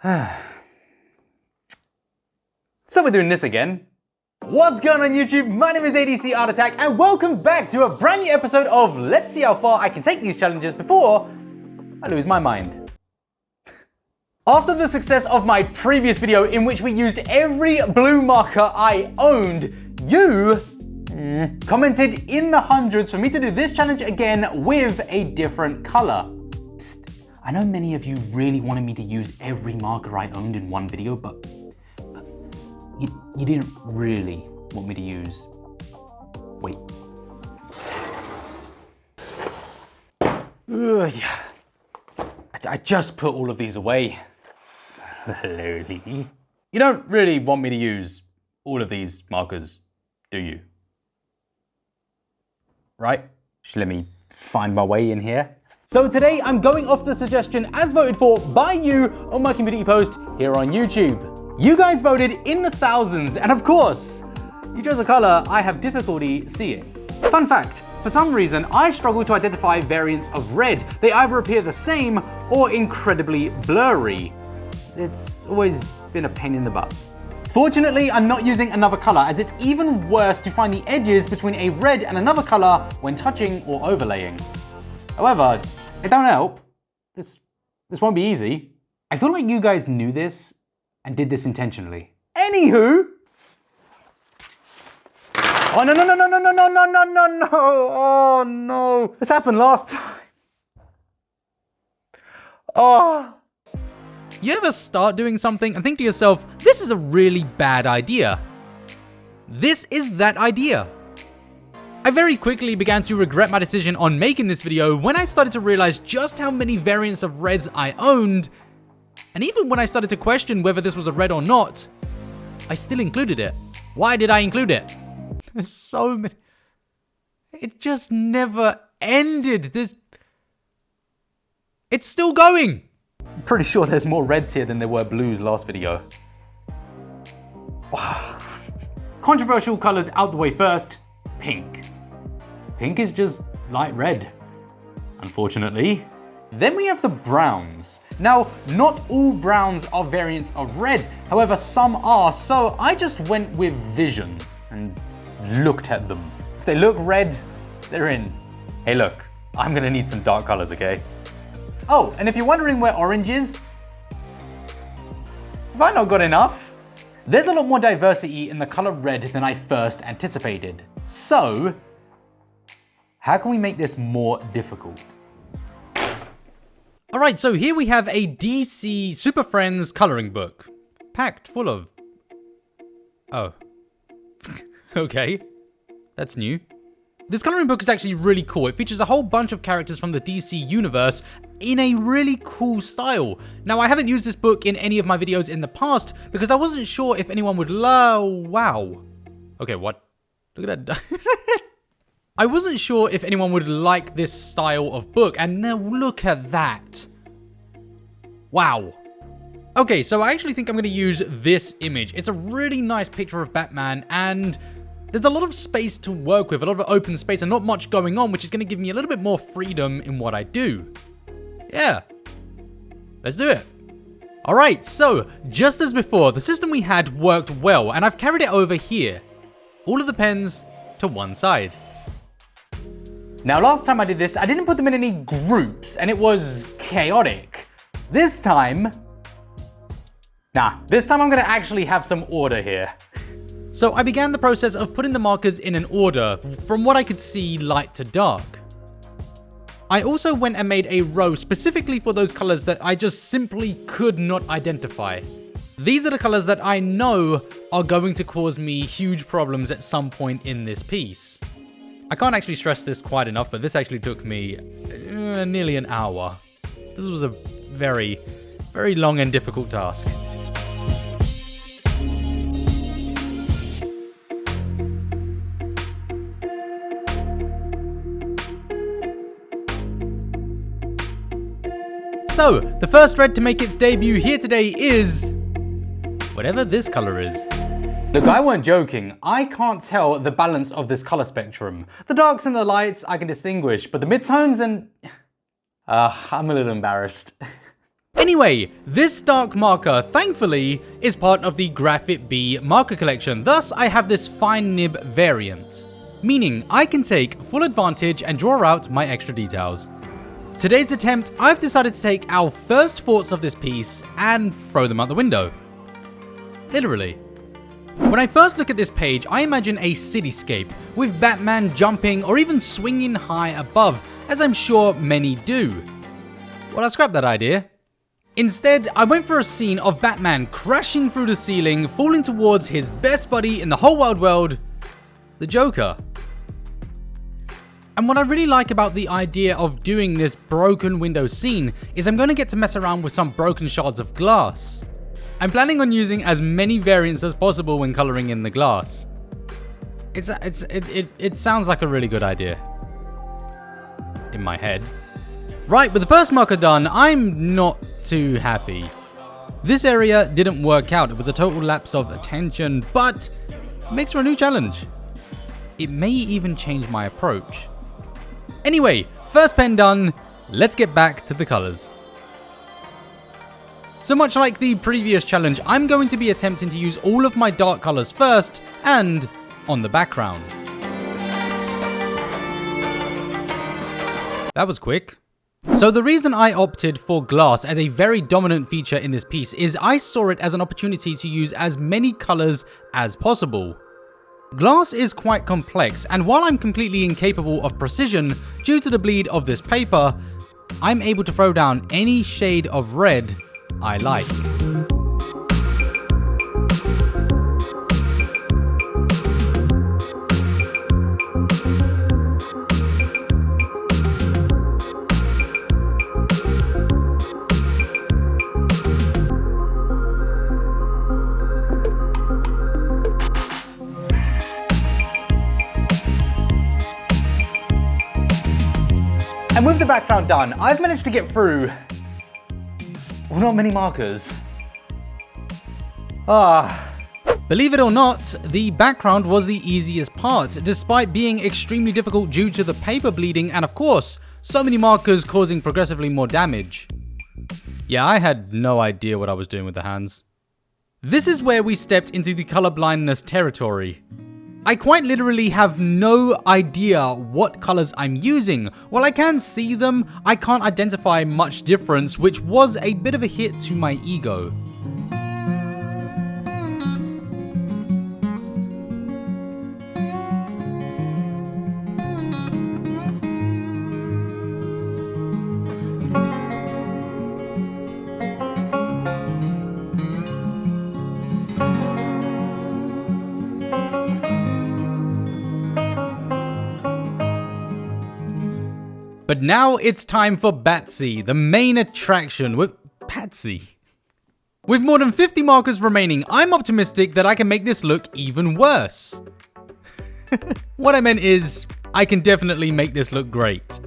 So we're doing this again. What's going on YouTube? My name is ADCArtAttack and welcome back to a brand new episode of Let's See How Far I Can Take These Challenges Before I Lose My Mind. After the success of my previous video in which we used every blue marker I owned, you commented in the hundreds for me to do this challenge again with a different color. Psst, I know many of you really wanted me to use every marker I owned in one video, but you didn't really want me to use. Wait. Yeah. I just put all of these away. Slowly. You don't really want me to use all of these markers, do you? Right? Just let me find my way in here. So today I'm going off the suggestion as voted for by you on my community post here on YouTube. You guys voted in the thousands, and of course, you chose a color I have difficulty seeing. Fun fact, for some reason, I struggle to identify variants of red. They either appear the same or incredibly blurry. It's always been a pain in the butt. Fortunately, I'm not using another color, as it's even worse to find the edges between a red and another color when touching or overlaying. However, it don't help. This won't be easy. I feel like you guys knew this and did this intentionally. Anywho. Oh, no. Oh, no. This happened last time. Oh. You ever start doing something and think to yourself, this is a really bad idea? This is that idea. I very quickly began to regret my decision on making this video when I started to realize just how many variants of reds I owned. And even when I started to question whether this was a red or not, I still included it. Why did I include it? There's so many. It just never ended. It's still going. I'm pretty sure there's more reds here than there were blues last video. Wow. Controversial colors out the way first. Pink. Pink is just light red, unfortunately. Then we have the browns. Now, not all browns are variants of red, however some are, so I just went with vision and looked at them. If they look red, they're in. Hey look, I'm gonna need some dark colors, okay? Oh, and if you're wondering where orange is, have I not got enough? There's a lot more diversity in the color red than I first anticipated. So, how can we make this more difficult? Alright, so here we have a DC Super Friends coloring book. Packed full of... Oh. Okay. That's new. This coloring book is actually really cool. It features a whole bunch of characters from the DC universe in a really cool style. Now, I haven't used this book in any of my videos in the past because I wasn't sure if anyone would wow. Okay, what? Look at that. I wasn't sure if anyone would like this style of book, and now look at that. Wow. Okay, so I actually think I'm going to use this image. It's a really nice picture of Batman, and there's a lot of space to work with, a lot of open space, and not much going on, which is going to give me a little bit more freedom in what I do. Yeah. Let's do it. Alright, so, just as before, the system we had worked well, and I've carried it over here. All of the pens to one side. Now, last time I did this, I didn't put them in any groups, and it was chaotic. This time I'm gonna actually have some order here. So I began the process of putting the markers in an order, from what I could see, light to dark. I also went and made a row specifically for those colors that I just simply could not identify. These are the colors that I know are going to cause me huge problems at some point in this piece. I can't actually stress this quite enough, but this actually took me nearly an hour. This was a very, very long and difficult task. So, the first red to make its debut here today is whatever this color is. Look, I weren't joking. I can't tell the balance of this color spectrum. The darks and the lights I can distinguish, but the midtones and... I'm a little embarrassed. Anyway, this dark marker, thankfully, is part of the Graphite B marker collection, thus I have this fine nib variant, meaning I can take full advantage and draw out my extra details. Today's attempt, I've decided to take our first thoughts of this piece and throw them out the window. Literally. When I first look at this page, I imagine a cityscape, with Batman jumping or even swinging high above, as I'm sure many do. Well, I scrapped that idea. Instead, I went for a scene of Batman crashing through the ceiling, falling towards his best buddy in the whole wide world, the Joker. And what I really like about the idea of doing this broken window scene is I'm going to get to mess around with some broken shards of glass. I'm planning on using as many variants as possible when coloring in the glass. It sounds like a really good idea. In my head. Right, with the first marker done, I'm not too happy. This area didn't work out, it was a total lapse of attention, but it makes for a new challenge. It may even change my approach. Anyway, first pen done, let's get back to the colors. So much like the previous challenge, I'm going to be attempting to use all of my dark colors first and on the background. That was quick. So the reason I opted for glass as a very dominant feature in this piece is I saw it as an opportunity to use as many colors as possible. Glass is quite complex, and while I'm completely incapable of precision due to the bleed of this paper, I'm able to throw down any shade of red I like. And with the background done, I've managed to get through, well, not many markers. Believe it or not, the background was the easiest part, despite being extremely difficult due to the paper bleeding and, of course, so many markers causing progressively more damage. Yeah, I had no idea what I was doing with the hands. This is where we stepped into the colorblindness territory. I quite literally have no idea what colors I'm using. While I can see them, I can't identify much difference, which was a bit of a hit to my ego. But now it's time for Batsy, the main attraction with Patsy. With more than 50 markers remaining, I'm optimistic that I can make this look even worse. What I meant is, I can definitely make this look great.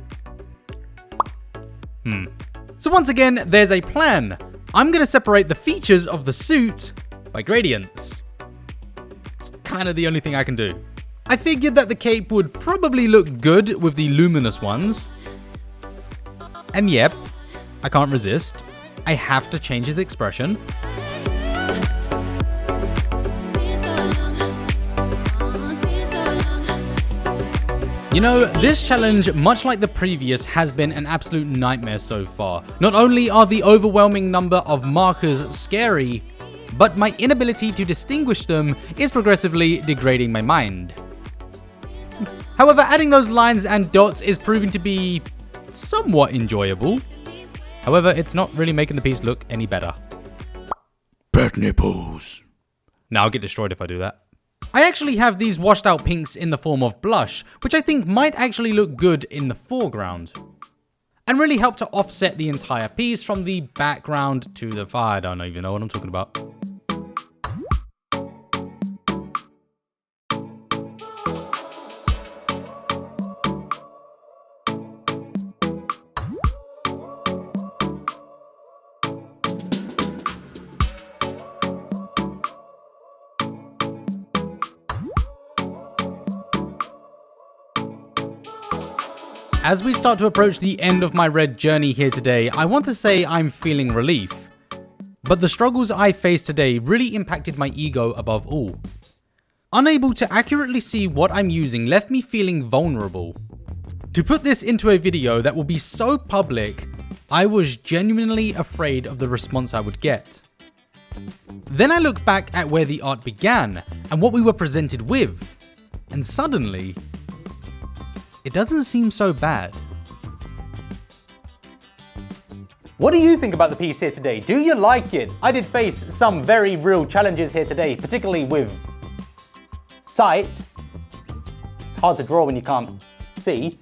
So once again, there's a plan. I'm going to separate the features of the suit by gradients. It's kind of the only thing I can do. I figured that the cape would probably look good with the luminous ones. And yep, I can't resist. I have to change his expression. You know, this challenge, much like the previous, has been an absolute nightmare so far. Not only are the overwhelming number of markers scary, but my inability to distinguish them is progressively degrading my mind. However, adding those lines and dots is proving to be somewhat enjoyable. However, it's not really making the piece look any better. Bat nipples. Now I'll get destroyed if I do that. I actually have these washed out pinks in the form of blush, which I think might actually look good in the foreground. And really help to offset the entire piece from the background to the far. I don't even know what I'm talking about. As we start to approach the end of my red journey here today, I want to say I'm feeling relief. But the struggles I faced today really impacted my ego above all. Unable to accurately see what I'm using left me feeling vulnerable. To put this into a video that will be so public, I was genuinely afraid of the response I would get. Then I look back at where the art began and what we were presented with, and suddenly, it doesn't seem so bad. What do you think about the piece here today? Do you like it? I did face some very real challenges here today, particularly with sight. It's hard to draw when you can't see.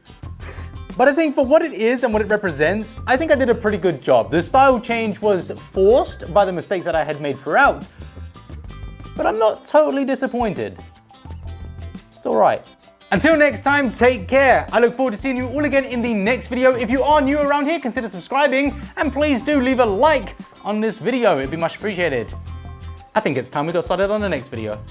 But I think for what it is and what it represents, I think I did a pretty good job. The style change was forced by the mistakes that I had made throughout, but I'm not totally disappointed. It's all right. Until next time, take care. I look forward to seeing you all again in the next video. If you are new around here, consider subscribing, and please do leave a like on this video. It'd be much appreciated. I think it's time we got started on the next video.